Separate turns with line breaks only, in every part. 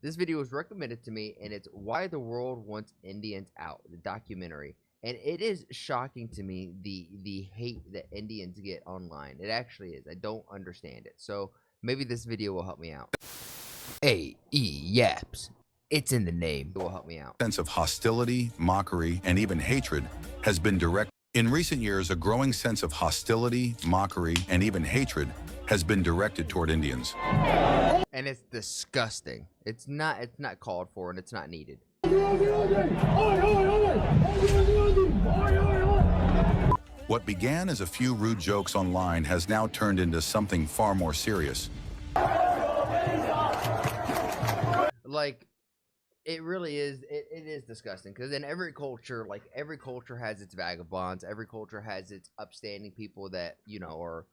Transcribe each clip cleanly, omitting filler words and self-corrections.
This video was recommended to me, and it's Why the World Wants Indians Out, the documentary. And it is shocking to me, the hate that Indians get online. It actually is. I don't understand it. So maybe this video will help me out. Yaps. It's in the name. It will help me out.
Sense of hostility, mockery, and even hatred has been direct. In recent years, a growing sense of hostility, mockery, and even hatred has been directed toward Indians.
And it's disgusting. It's not called for, and it's not needed.
What began as a few rude jokes online has now turned into something far more serious.
Like, it really is. It is disgusting, because in every culture, like, every culture has its vagabonds. Every culture has its upstanding people that, you know, or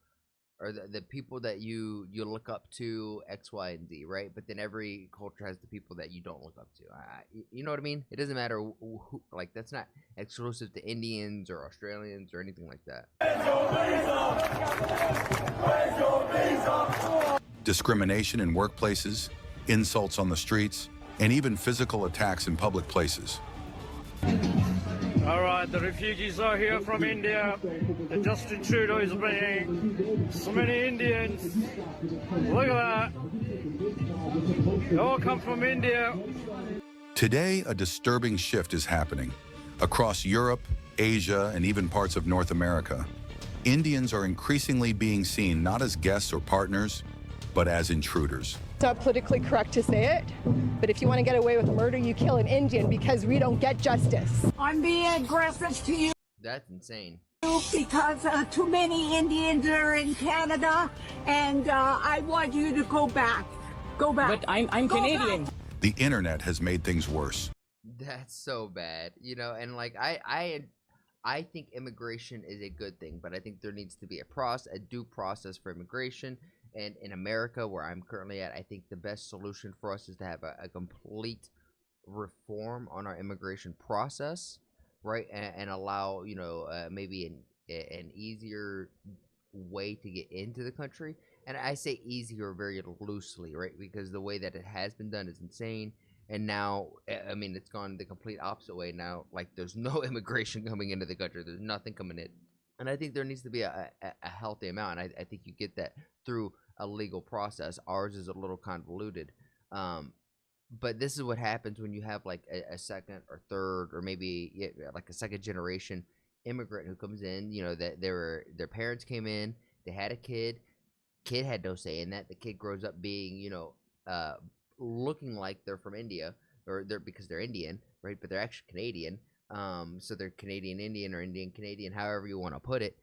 the people that you look up to, X, Y, and Z, right? But then every culture has the people that you don't look up to. You know what I mean? It doesn't matter who, like, that's not exclusive to Indians or Australians or anything like that.
Discrimination in workplaces, insults on the streets, and even physical attacks in public places.
All right, the refugees are here from India. The Justin Trudeau is bringing so many Indians. Look at that. They all come from India.
Today, a disturbing shift is happening. Across Europe, Asia, and even parts of North America, Indians are increasingly being seen not as guests or partners, but as intruders.
It's not politically correct to say it, but if you want to get away with murder, you kill an Indian, because we don't get justice.
I'm being aggressive to you
That's insane.
because too many Indians are in Canada, and I want you to go back. Go back.
But I'm
Go
Canadian.
back.
The internet has made things worse.
That's so bad, you know. And like, I think immigration is a good thing, but I think there needs to be a due process for immigration. And in America, where I'm currently at, I think the best solution for us is to have a complete reform on our immigration process, right? And allow, you know, maybe an easier way to get into the country. And I say easier very loosely, right? Because the way that it has been done is insane. And now, I mean, it's gone the complete opposite way now. Like, there's no immigration coming into the country. There's nothing coming in. And I think there needs to be a healthy amount. And I think you get that through a legal process. Ours is a little convoluted. But this is what happens when you have, like, a second or third or maybe like a second generation immigrant who comes in. You know, that their parents came in, they had a kid had no say in that. The kid grows up being, you know, looking like they're from India, or because they're Indian, right? But they're actually Canadian. So they're Canadian Indian or Indian Canadian, however you want to put it.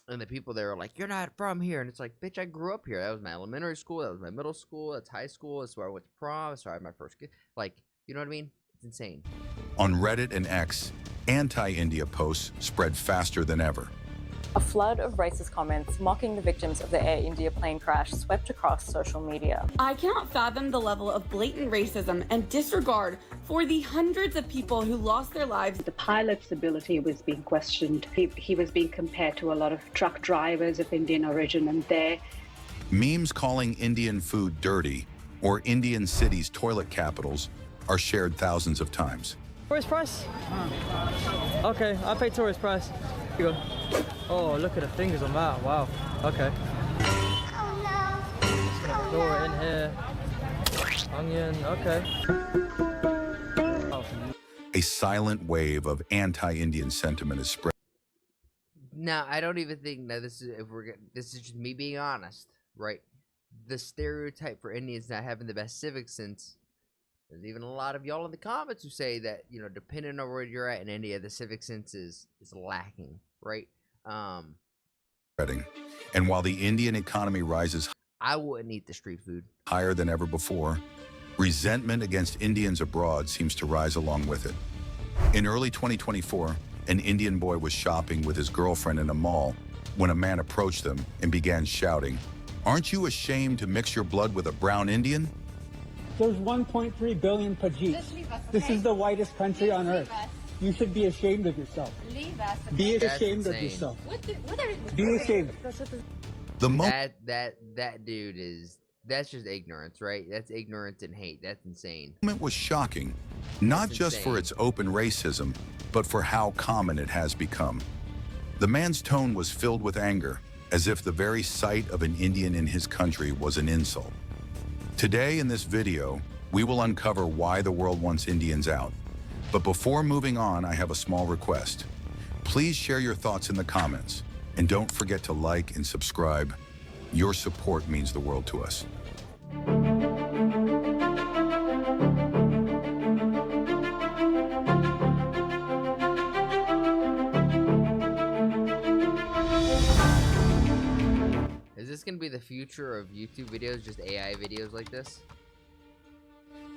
And the people there are like, "You're not from here," and it's like, bitch, I grew up here. That was my elementary school. That was my middle school. That's high school. That's where I went to prom. That's where I had my first kid. Like, you know what I mean? It's insane.
On Reddit and X, anti-India posts spread faster than ever.
A flood of racist comments mocking the victims of the Air India plane crash swept across social media.
I cannot fathom the level of blatant racism and disregard for the hundreds of people who lost their lives.
The pilot's ability was being questioned. He was being compared to a lot of truck drivers of Indian origin, and
Memes calling Indian food dirty or Indian cities toilet capitals are shared thousands of times.
Tourist price? Okay, I pay tourist price. Here you go. Oh, look at the fingers on that. Wow. Okay. Oh no. Just gonna throw it in here. Onion. Okay. Oh.
A silent wave of anti-Indian sentiment is spread.
Now, I don't even think that this is just me being honest, right? The stereotype for Indians not having the best civic sense. There's even a lot of y'all in the comments who say that, you know, depending on where you're at in India, the civic sense is lacking, right?
And while the Indian economy rises,
I wouldn't eat the street food.
Higher than ever before, resentment against Indians abroad seems to rise along with it. In early 2024, an Indian boy was shopping with his girlfriend in a mall when a man approached them and began shouting, "Aren't you ashamed to mix your blood with a brown Indian?"
There's 1.3 billion Pajis. This is the whitest country on earth. You should be ashamed of yourself. Be ashamed of yourself. Be ashamed.
The
that dude is That's just ignorance, right? That's ignorance and hate. That's insane.
The moment was shocking, not
That's
just for
insane.
its open racism, but for how common it has become. The man's tone was filled with anger, as if the very sight of an Indian in his country was an insult. Today in this video, we will uncover why the world wants Indians out. But before moving on, I have a small request. Please share your thoughts in the comments, and don't forget to like and subscribe. Your support means the world to us.
Is this going to be the future of YouTube videos, just AI videos like this?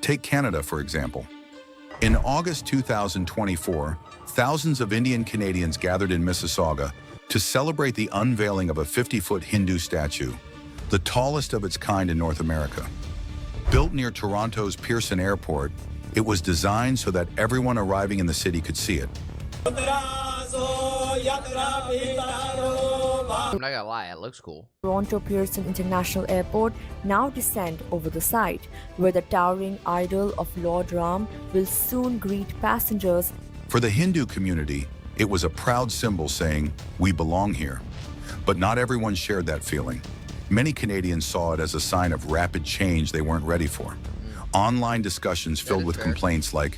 Take Canada, for example. In August 2024, thousands of Indian Canadians gathered in Mississauga to celebrate the unveiling of a 50-foot Hindu statue, the tallest of its kind in North America. Built near Toronto's Pearson Airport, it was designed so that everyone arriving in the city could see it.
I'm not gonna lie, it looks cool.
Toronto Pearson International Airport now descend over the site, where the towering idol of Lord Ram will soon greet passengers.
For the Hindu community, it was a proud symbol saying, "We belong here." But not everyone shared that feeling. Many Canadians saw it as a sign of rapid change they weren't ready for. Online discussions filled with complaints like,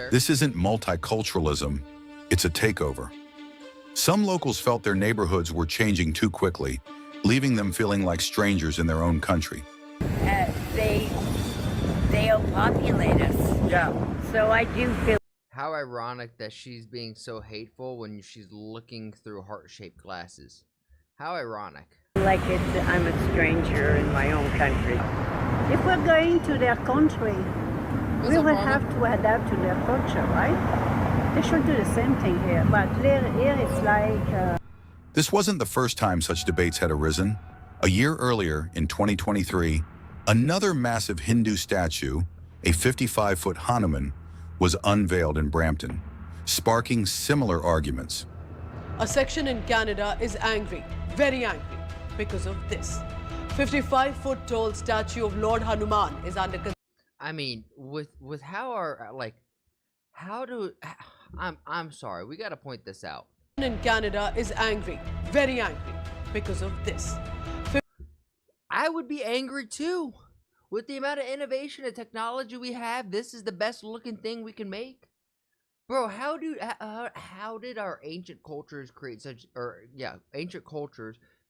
"This isn't multiculturalism, it's a takeover." Some locals felt their neighborhoods were changing too quickly, leaving them feeling like strangers in their own country.
They'll populate us. Yeah. So I do feel.
How ironic that she's being so hateful when she's looking through heart-shaped glasses. How ironic.
Like I'm a stranger in my own country.
If we're going to their country, we will have to adapt to their culture, right? They should do the same thing here. But here it's like...
This wasn't the first time such debates had arisen. A year earlier, in 2023, another massive Hindu statue, a 55-foot Hanuman, was unveiled in Brampton, sparking similar arguments.
A section in Canada is angry, very angry, because of this. 55-foot tall statue of Lord Hanuman is under.
I mean, with how our I'm sorry, we got to point this out.
In Canada is angry, very angry, because of this.
I would be angry too. With the amount of innovation and technology we have, this is the best looking thing we can make. Bro, how did our ancient cultures create such,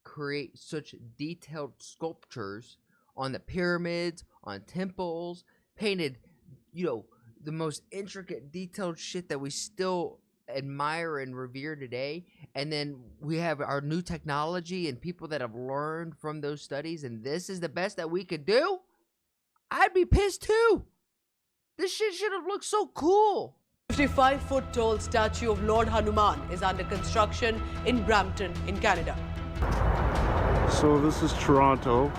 create such detailed sculptures on the pyramids, on temples, painted, the most intricate, detailed shit that we still admire and revere today, and then we have our new technology and people that have learned from those studies, and this is the best that we could do? I'd be pissed too. This shit should have looked so cool.
55-foot tall statue of Lord Hanuman is under construction in Brampton in Canada.
So this is Toronto.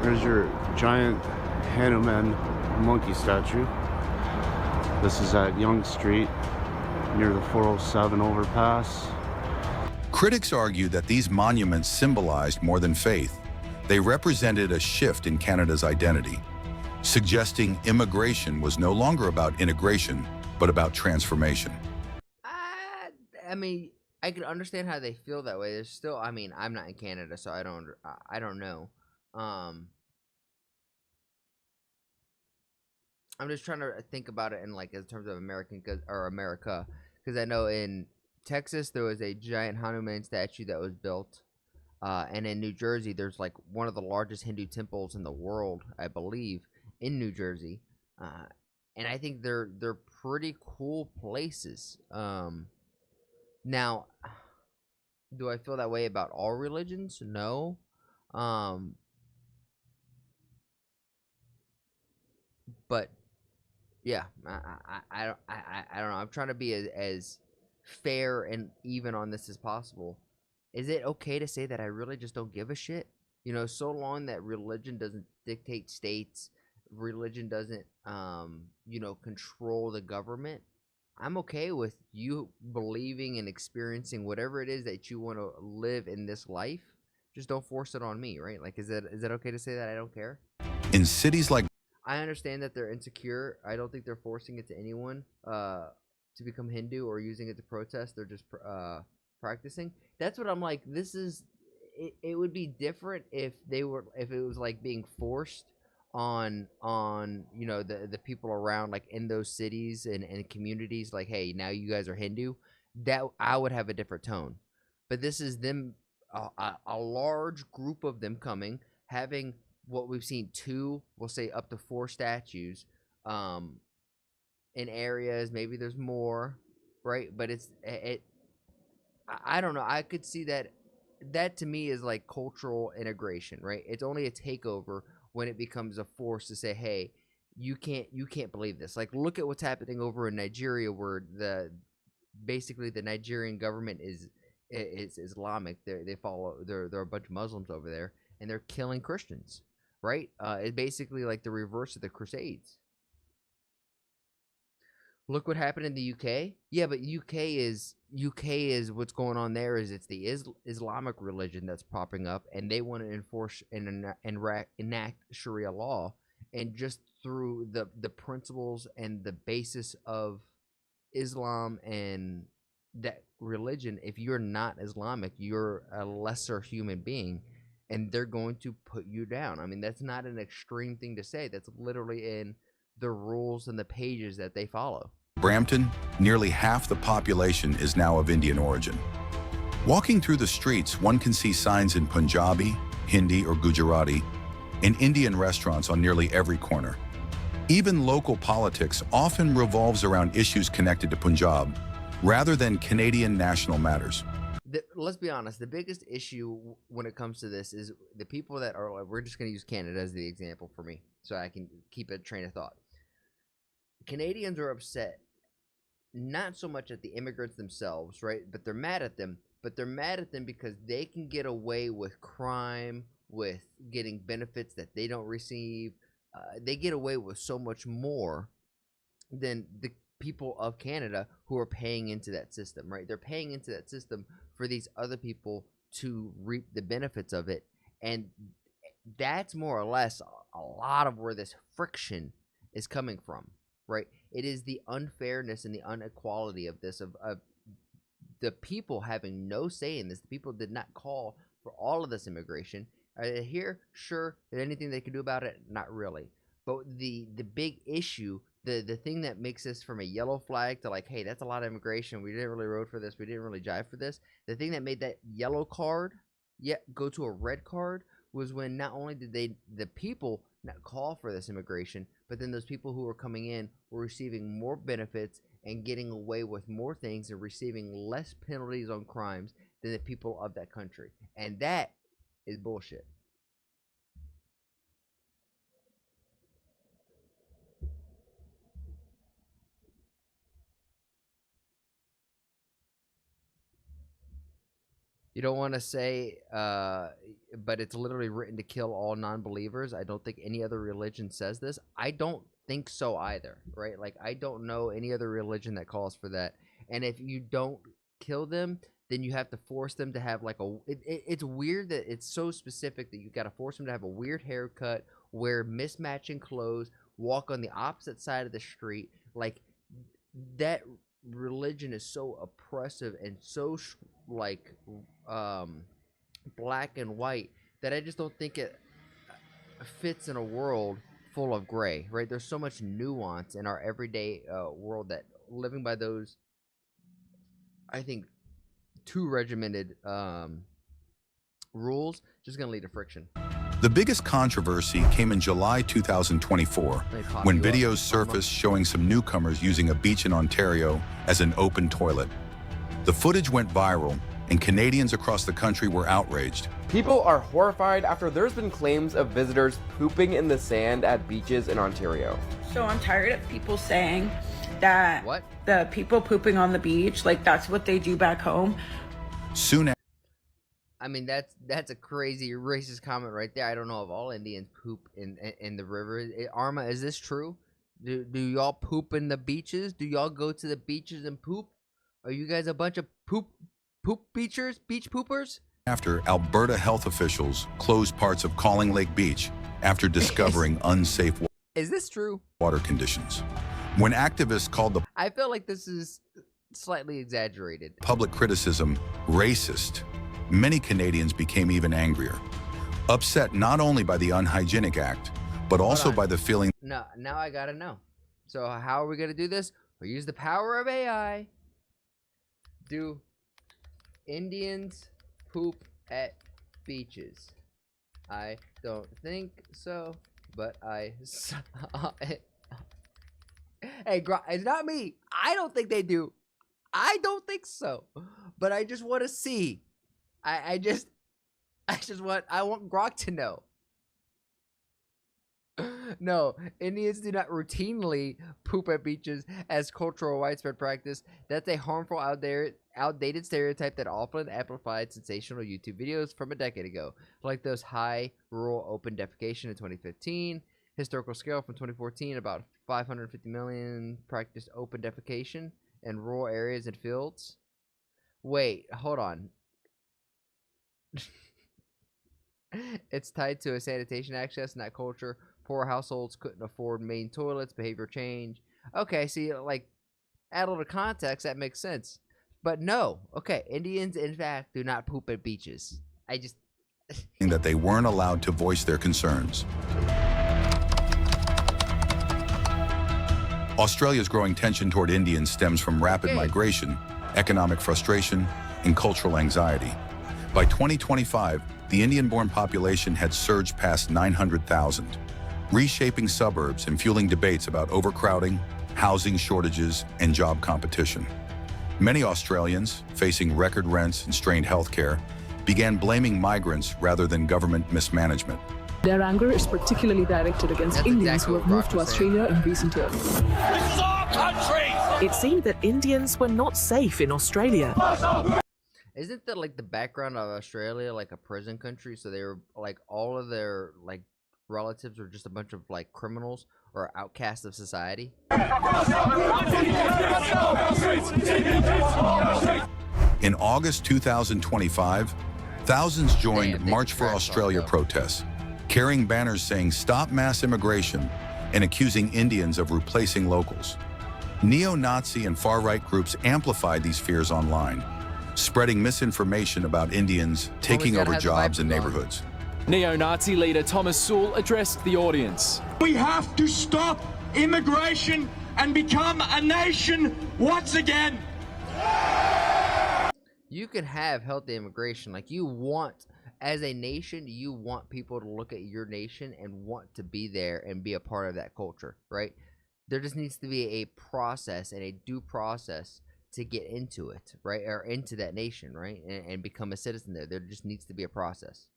There's your giant Hanuman monkey statue. This is at Yonge Street near the 407 overpass.
Critics argue that these monuments symbolized more than faith. They represented a shift in Canada's identity, suggesting immigration was no longer about integration, but about transformation.
I mean, I can understand how they feel that way. There's still, I mean, I'm not in Canada, so I don't know. I'm just trying to think about it in in terms of America, because I know in Texas there was a giant Hanuman statue that was built, and in New Jersey there's one of the largest Hindu temples in the world, I believe, in New Jersey, and I think they're pretty cool places. Now, do I feel that way about all religions? No. But yeah, I don't know. I'm trying to be as fair and even on this as possible. Is it okay to say that I really just don't give a shit? So long that religion doesn't dictate states, religion doesn't control the government, I'm okay with you believing and experiencing whatever it is that you want to live in this life. Just don't force it on me, right? Like, is that okay to say that I don't care?
In cities like
I understand that they're insecure. I don't think they're forcing it to anyone to become Hindu or using it to protest. They're just practicing. That's what I'm like. This is. It would be different if it was like being forced on the people around, like in those cities and communities, like, hey, now you guys are Hindu. That I would have a different tone. But this is them, a large group of them coming, having what we've seen 2, we'll say up to 4 statues in areas. Maybe there's more, right? But I don't know. I could see that. That to me is like cultural integration, right? It's only a takeover when it becomes a force to say, hey, you can't believe this. Like, look at what's happening over in Nigeria, where basically the Nigerian government is Islamic. They follow, there are a bunch of Muslims over there, and they're killing Christians, right? It's basically like the reverse of the Crusades. Look what happened in the UK. Yeah, but UK is what's going on there is it's the Islamic religion that's popping up, and they want to enforce and enact Sharia law, and just through the principles and the basis of Islam and that religion, if you're not Islamic, you're a lesser human being, and they're going to put you down. I mean, that's not an extreme thing to say. That's literally in the rules and the pages that they follow.
Brampton, nearly half the population is now of Indian origin. Walking through the streets, one can see signs in Punjabi, Hindi, or Gujarati, and Indian restaurants on nearly every corner. Even local politics often revolves around issues connected to Punjab, rather than Canadian national matters.
Let's be honest, the biggest issue when it comes to this is the people that are, we're just going to use Canada as the example for me, so I can keep a train of thought. Canadians are upset, not so much at the immigrants themselves, right? But they're mad at them. But they're mad at them because they can get away with crime, with getting benefits that they don't receive. They get away with so much more than the people of Canada who are paying into that system, right? They're paying into that system for these other people to reap the benefits of it. And that's more or less a lot of where this friction is coming from, right? It is the unfairness and the inequality of this, of the people having no say in this. The people did not call for all of this immigration. Are they here? Sure. Is there anything they can do about it? Not really. But the big issue, the thing that makes this from a yellow flag to like, hey, that's a lot of immigration. We didn't really vote for this. We didn't really jive for this. The thing that made that yellow card go to a red card was when not only did the people not call for this immigration, but then those people who were coming in were receiving more benefits and getting away with more things and receiving less penalties on crimes than the people of that country. And that is bullshit. You don't want to say, but it's literally written to kill all non-believers. I don't think any other religion says this. I don't think so either, right? Like, I don't know any other religion that calls for that. And if you don't kill them, then you have to force them to have like it's weird that it's so specific that you got to force them to have a weird haircut, wear mismatching clothes, walk on the opposite side of the street. Like, that religion is so oppressive and so like black and white that I just don't think it fits in a world full of gray, right? There's so much nuance in our everyday world that living by those, I think, too regimented rules just gonna lead to friction.
The biggest controversy came in July 2024, when videos surfaced showing some newcomers using a beach in Ontario as an open toilet. The footage went viral, and Canadians across the country were outraged.
People are horrified after there's been claims of visitors pooping in the sand at beaches in Ontario.
So I'm tired of people saying that the people pooping on the beach, like that's what they do back home.
Soon after,
I mean, that's a crazy racist comment right there. I don't know if all Indians poop in the river. Arma, is this true? Do y'all poop in the beaches? Do y'all go to the beaches and poop? Are you guys a bunch of beach poopers?
After, Alberta health officials closed parts of Calling Lake Beach after discovering unsafe
Is this true?
water conditions. When activists called the
I feel like this is slightly exaggerated.
public criticism racist, many Canadians became even angrier, upset not only by the unhygienic act, but also by the feeling
No, now I gotta know. So how are we gonna do this? We use the power of AI. Do Indians poop at beaches? I don't think so, but I saw it. Hey, it's not me. I don't think they do. I don't think so, but I just want to see. I want Grok to know. No, Indians do not routinely poop at beaches as cultural widespread practice. That's a harmful, outdated stereotype that often amplified sensational YouTube videos from a decade ago, like those high rural open defecation in 2015, historical scale from 2014, about 550 million practiced open defecation in rural areas and fields. Wait, hold on. It's tied to a sanitation access in that culture. Poor households couldn't afford main toilets, behavior change. Okay, see, like, add a little context, that makes sense. But no, okay, Indians, in fact, do not poop at beaches. I just...
that they weren't allowed to voice their concerns. Australia's growing tension toward Indians stems from rapid migration, economic frustration, and cultural anxiety. By 2025, the Indian-born population had surged past 900,000, reshaping suburbs and fueling debates about overcrowding, housing shortages, and job competition. Many Australians, facing record rents and strained healthcare, began blaming migrants rather than government mismanagement.
Their anger is particularly directed against Indians who have moved to Australia in recent years.
This is our country! It seemed that Indians were not safe in Australia.
Isn't that like the background of Australia, like a prison country? So they were like all of their like relatives were just a bunch of like criminals or outcasts of society.
In August 2025, thousands joined March for Australia protests, carrying banners saying "Stop mass immigration" and accusing Indians of replacing locals. Neo-Nazi and far-right groups amplified these fears online, spreading misinformation about Indians taking over jobs and neighborhoods.
Neo-Nazi leader Thomas Sewell addressed the audience.
We have to stop immigration and become a nation once again.
You can have healthy immigration. Like you want, as a nation, you want people to look at your nation and want to be there and be a part of that culture, right? There just needs to be a process and a due process to get into it, right? Or into that nation, right? And become a citizen there. There just needs to be a process.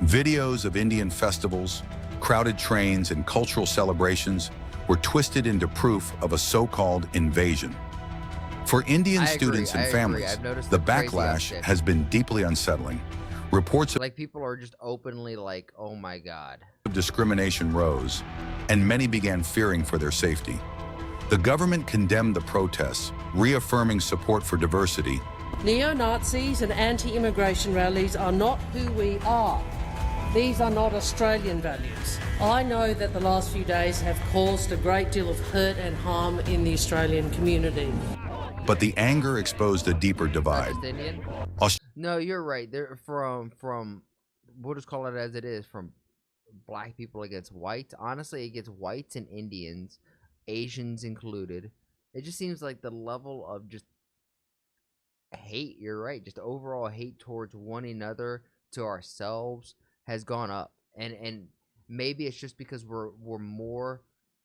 Videos of Indian festivals, crowded trains, and cultural celebrations were twisted into proof of a so-called invasion. For Indian students and families, the backlash has been deeply unsettling. Reports of
like people are just openly like, oh my God.
Discrimination rose, and many began fearing for their safety. The government condemned the protests, reaffirming support for diversity.
Neo-Nazis and anti-immigration rallies are not who we are. These are not Australian values. I know that the last few days have caused a great deal of hurt and harm in the Australian community.
But the anger exposed a deeper divide.
No, you're right. They're from we'll just call it as it is, from black people against whites. Honestly, it gets whites and Indians, Asians included. It just seems like the level of just hate, you're right, just overall hate towards one another, to ourselves, has gone up. And maybe it's just because we're more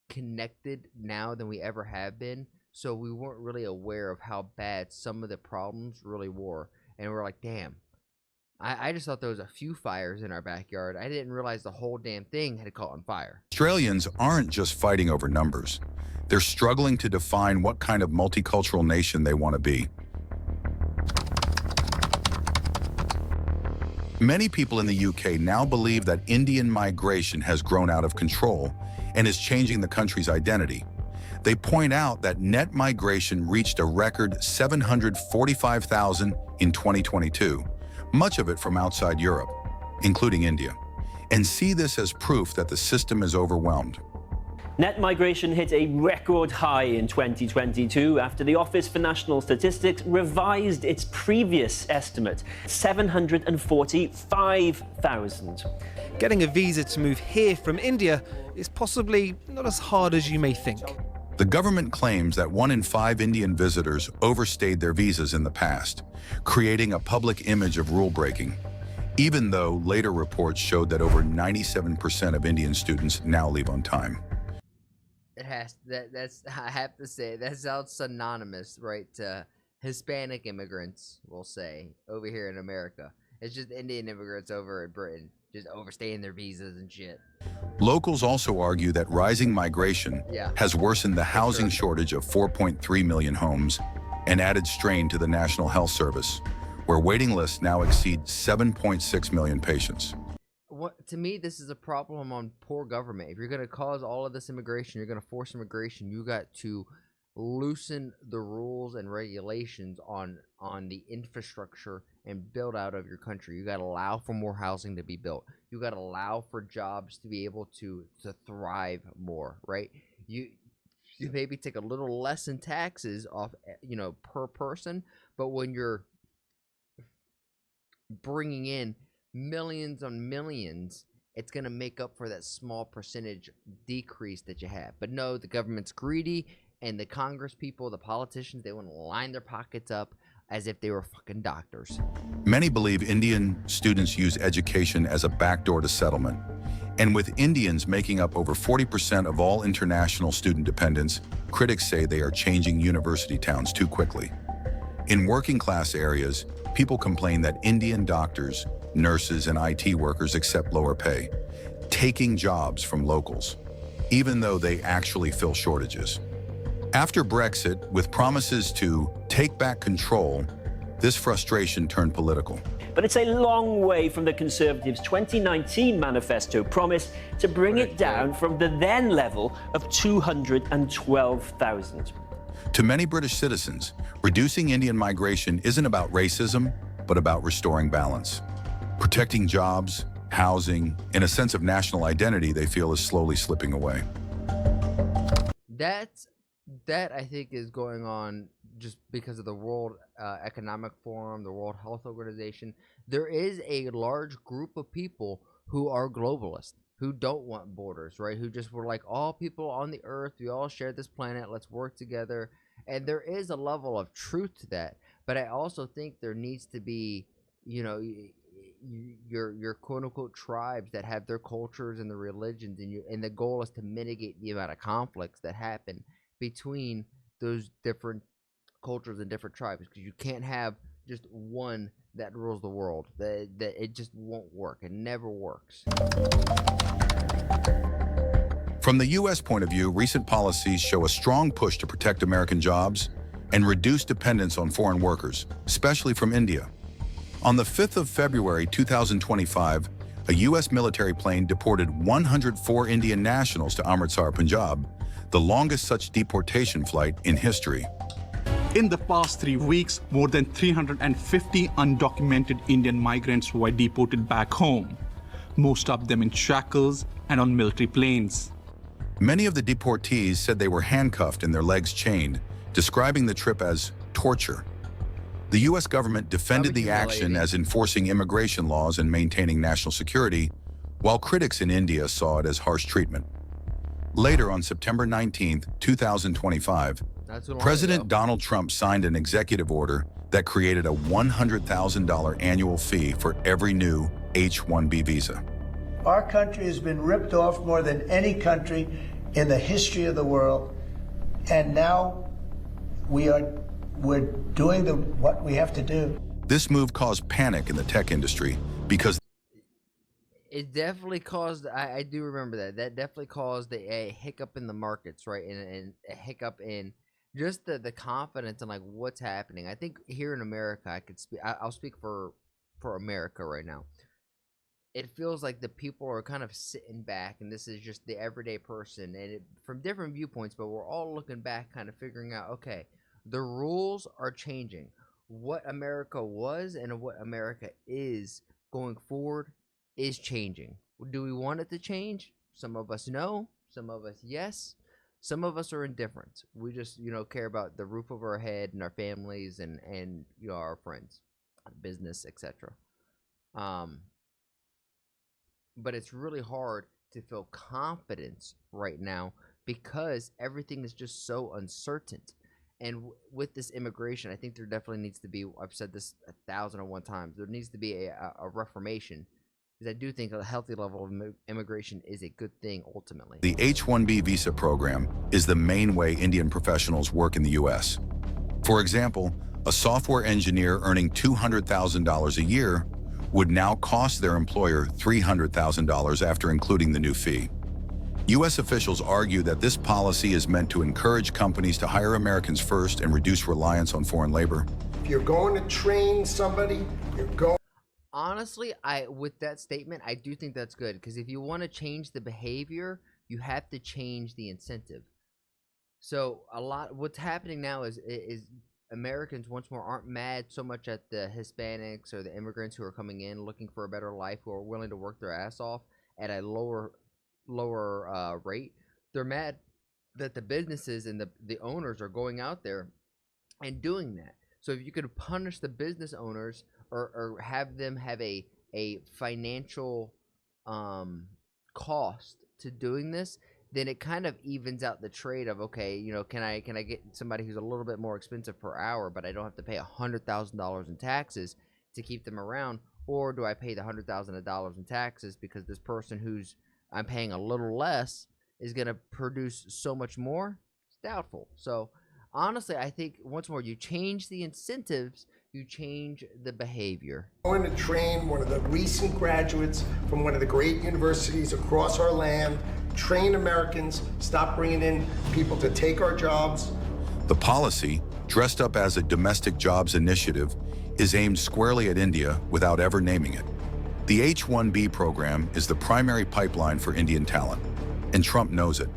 connected now than we ever have been, so we weren't really aware of how bad some of the problems really were. And we're like, damn, I just thought there was a few fires in our backyard. I didn't realize the whole damn thing had caught on fire.
Australians aren't just fighting over numbers. They're struggling to define what kind of multicultural nation they want to be. Many people in the UK now believe that Indian migration has grown out of control and is changing the country's identity. They point out that net migration reached a record 745,000 in 2022, much of it from outside Europe, including India, and see this as proof that the system is overwhelmed.
Net migration hit a record high in 2022 after the Office for National Statistics revised its previous estimate, 745,000.
Getting a visa to move here from India is possibly not as hard as you may think.
The government claims that 1 in 5 Indian visitors overstayed their visas in the past, creating a public image of rule breaking, even though later reports showed that over 97% of Indian students now leave on time.
That's I have to say, that sounds synonymous, right, to Hispanic immigrants, we'll say, over here in America. It's just Indian immigrants over in Britain, just overstaying their visas and shit.
Locals also argue that rising migration has worsened the housing shortage of 4.3 million homes and added strain to the National Health Service, where waiting lists now exceed 7.6 million patients.
To me, this is a problem on poor government. If you're going to cause all of this immigration, you're going to force immigration, you got to loosen the rules and regulations on the infrastructure and build out of your country. You got to allow for more housing to be built. You got to allow for jobs to be able to thrive more, right? You maybe take a little less in taxes off, per person, but when you're bringing in millions on millions, it's going to make up for that small percentage decrease that you have. But no, the government's greedy, and the Congress people, the politicians, they want to line their pockets up as if they were fucking doctors.
Many believe Indian students use education as a backdoor to settlement. And with Indians making up over 40% of all international student dependents, critics say they are changing university towns too quickly. In working class areas, people complain that Indian doctors, nurses, and IT workers accept lower pay, taking jobs from locals, even though they actually fill shortages. After Brexit, with promises to take back control, this frustration turned political.
But it's a long way from the Conservatives' 2019 manifesto promise to bring it down from the then level of 212,000.
To many British citizens, reducing Indian migration isn't about racism, but about restoring balance. Protecting jobs, housing, and a sense of national identity they feel is slowly slipping away.
That I think is going on just because of the World Economic Forum, the World Health Organization. There is a large group of people who are globalists, who don't want borders, right? Who just were like, all people on the earth, we all share this planet, let's work together. And there is a level of truth to that. But I also think there needs to be, your quote-unquote tribes that have their cultures and their religions, and the goal is to mitigate the amount of conflicts that happen between those different cultures and different tribes, because you can't have just one that rules the world. That it just won't work. It never works.
From the U.S. point of view, recent policies show a strong push to protect American jobs and reduce dependence on foreign workers, especially from India. On the 5th of February 2025, a U.S. military plane deported 104 Indian nationals to Amritsar, Punjab, the longest such deportation flight in history.
In the past 3 weeks, more than 350 undocumented Indian migrants were deported back home, most of them in shackles and on military planes.
Many of the deportees said they were handcuffed and their legs chained, describing the trip as torture. The U.S. government defended the action as enforcing immigration laws and maintaining national security, while critics in India saw it as harsh treatment. Later, on September 19, 2025, President Donald Trump signed an executive order that created a $100,000 annual fee for every new H-1B visa.
Our country has been ripped off more than any country in the history of the world, and now we're doing what we have to do.
This move caused panic in the tech industry because
it definitely caused, I do remember that. That definitely caused a hiccup in the markets, right? And a hiccup in just the confidence in like what's happening. I think here in America, I'll speak for America right now. It feels like the people are kind of sitting back, and this is just the everyday person, and from different viewpoints, but we're all looking back, kind of figuring out, okay, the rules are changing. what America was and what America is going forward is changing. Do we want it to change? Some of us no, some of us yes, some of us are indifferent. We just, care about the roof over our head and our families and our friends, business, etc. But it's really hard to feel confidence right now because everything is just so uncertain. And with this immigration, I think there definitely needs to be, I've said this 1,001 times, there needs to be a reformation, because I do think a healthy level of immigration is a good thing ultimately.
The H-1B visa program is the main way Indian professionals work in the U.S. For example, a software engineer earning $200,000 a year would now cost their employer $300,000 after including the new fee. U.S. officials argue that this policy is meant to encourage companies to hire Americans first and reduce reliance on foreign labor.
If you're going to train somebody, you're going...
Honestly, with that statement, I do think that's good, because if you want to change the behavior, you have to change the incentive. So what's happening now is Americans once more aren't mad so much at the Hispanics or the immigrants who are coming in looking for a better life, who are willing to work their ass off at a lower rate. They're mad that the businesses and the owners are going out there and doing that. So if you could punish the business owners or have them have a financial cost to doing this, then it kind of evens out the trade of, okay, can I get somebody who's a little bit more expensive per hour, but I don't have to pay $100,000 in taxes to keep them around, or do I pay the $100,000 in taxes because this person who's I'm paying a little less is going to produce so much more? It's doubtful. So honestly, I think once more, you change the incentives, you change the behavior.
I'm going to train one of the recent graduates from one of the great universities across our land, train Americans, stop bringing in people to take our jobs.
The policy, dressed up as a domestic jobs initiative, is aimed squarely at India without ever naming it. The H-1B program is the primary pipeline for Indian talent, and Trump knows it.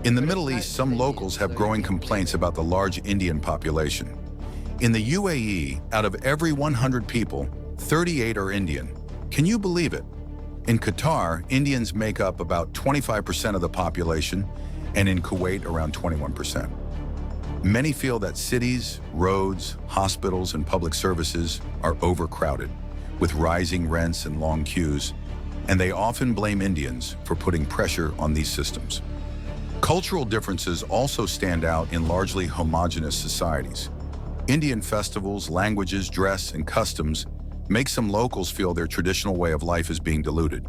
In the Middle East, some locals have growing complaints about the large Indian population. In the UAE, out of every 100 people, 38 are Indian. Can you believe it? In Qatar, Indians make up about 25% of the population, and in Kuwait, around 21%. Many feel that cities, roads, hospitals, and public services are overcrowded, with rising rents and long queues, and they often blame Indians for putting pressure on these systems. Cultural differences also stand out in largely homogeneous societies. Indian festivals, languages, dress, and customs make some locals feel their traditional way of life is being diluted.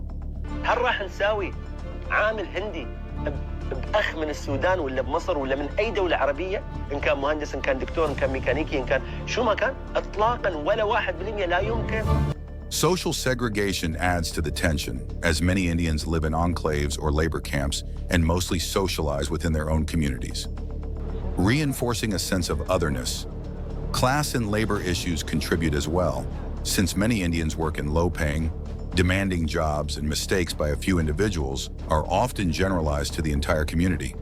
بأخ من السودان ولا بمصر ولا من أي دولة عربية إن كان مهندس إن كان دكتور إن كان ميكانيكي إن كان شو ما كان إطلاقاً ولا 1% لا يمكن.
Social segregation adds to the tension, as many Indians live in enclaves or labor camps and mostly socialize within their own communities, reinforcing a sense of otherness. Class and labor issues contribute as well, since many Indians work in low-paying, demanding jobs, and mistakes by a few individuals are often generalized to the entire community.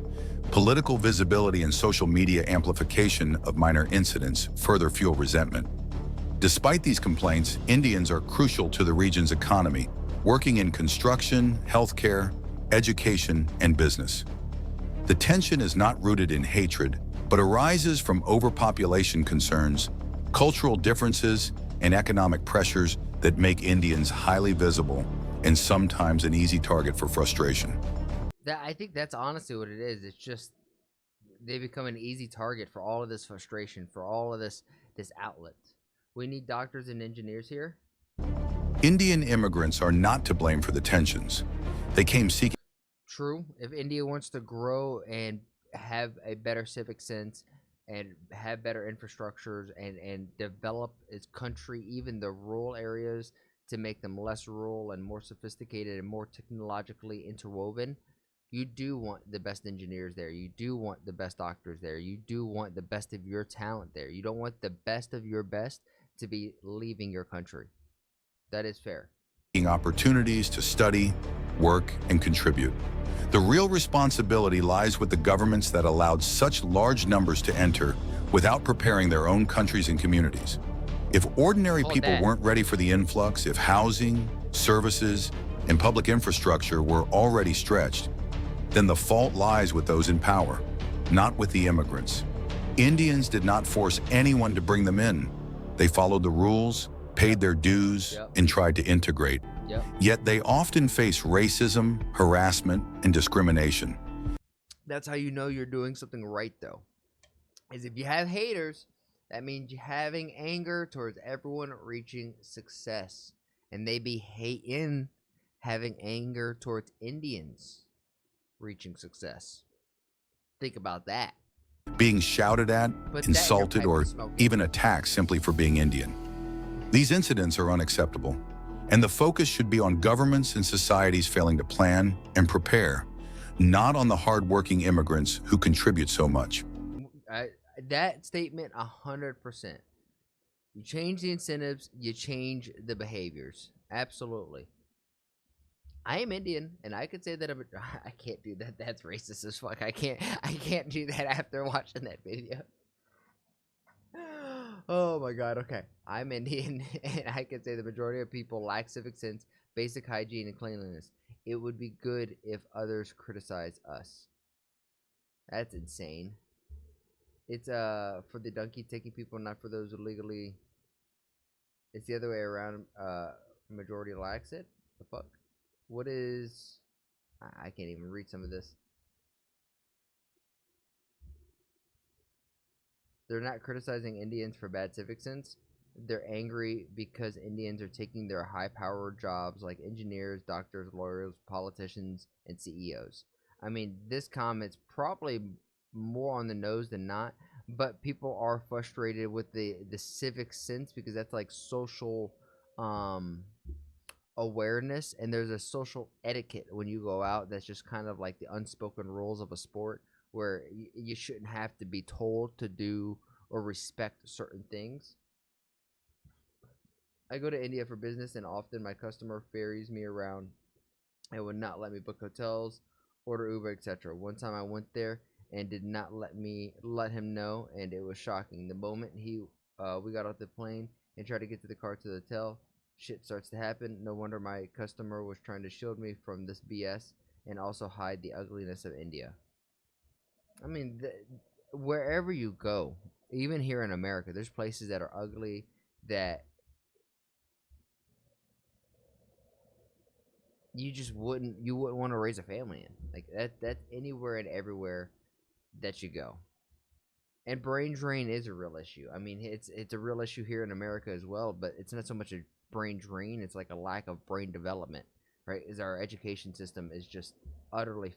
Political visibility and social media amplification of minor incidents further fuel resentment. Despite these complaints, Indians are crucial to the region's economy, working in construction, healthcare, education, and business. The tension is not rooted in hatred, but arises from overpopulation concerns, cultural differences, and economic pressures that make Indians highly visible and sometimes an easy target for frustration.
I think that's honestly what it is. It's just they become an easy target for all of this frustration, for all of this outlet. We need doctors and engineers here.
Indian immigrants are not to blame for the tensions. They came seeking.
True. If India wants to grow and have a better civic sense and have better infrastructures and develop its country, even the rural areas, to make them less rural and more sophisticated and more technologically interwoven, you do want the best engineers there. You do want the best doctors there. You do want the best of your talent there. You don't want the best of your best to be leaving your country. That is fair.
Opportunities to study, work, and contribute. The real responsibility lies with the governments that allowed such large numbers to enter without preparing their own countries and communities. If ordinary people weren't ready for the influx, if housing, services, and public infrastructure were already stretched, then the fault lies with those in power, not with the immigrants. Indians did not force anyone to bring them in. They followed the rules, paid their dues, and tried to integrate. Yet they often face racism, harassment, and discrimination.
That's how you know you're doing something right, though. Is if you have haters, that means you're having anger towards everyone reaching success. And they be hating having anger towards Indians reaching success. Think about that.
Being shouted at, insulted, or even attacked simply for being Indian. These incidents are unacceptable, and the focus should be on governments and societies failing to plan and prepare, not on the hardworking immigrants who contribute so much.
That statement, 100%. You change the incentives, you change the behaviors. Absolutely. I am Indian, and I could say that I can't do that. That's racist as fuck. I can't do that after watching that video. Oh my god, okay. I'm Indian, and I could say the majority of people lack civic sense, basic hygiene, and cleanliness. It would be good if others criticize us. That's insane. It's for the donkey taking people, not for those illegally. It's the other way around. Majority lacks it. The fuck? What is... I can't even read some of this. They're not criticizing Indians for bad civic sense. They're angry because Indians are taking their high-powered jobs like engineers, doctors, lawyers, politicians, and CEOs. I mean, this comment's probably more on the nose than not, but people are frustrated with the civic sense because that's like social awareness, and there's a social etiquette when you go out that's just kind of like the unspoken rules of a sport where you shouldn't have to be told to do or respect certain things. I go to India for business, and often my customer ferries me around and would not let me book hotels, order Uber, etc. One time I went there and did not let him know, and it was shocking. The moment we got off the plane and tried to get to the car to the hotel, shit starts to happen. No wonder my customer was trying to shield me from this BS and also hide the ugliness of India. I mean, wherever you go, even here in America, there's places that are ugly that you wouldn't want to raise a family in. Like that's anywhere and everywhere that you go. And brain drain is a real issue. I mean, it's a real issue here in America as well, but it's not so much a brain drain, it's like a lack of brain development, right? Is our education system is just utterly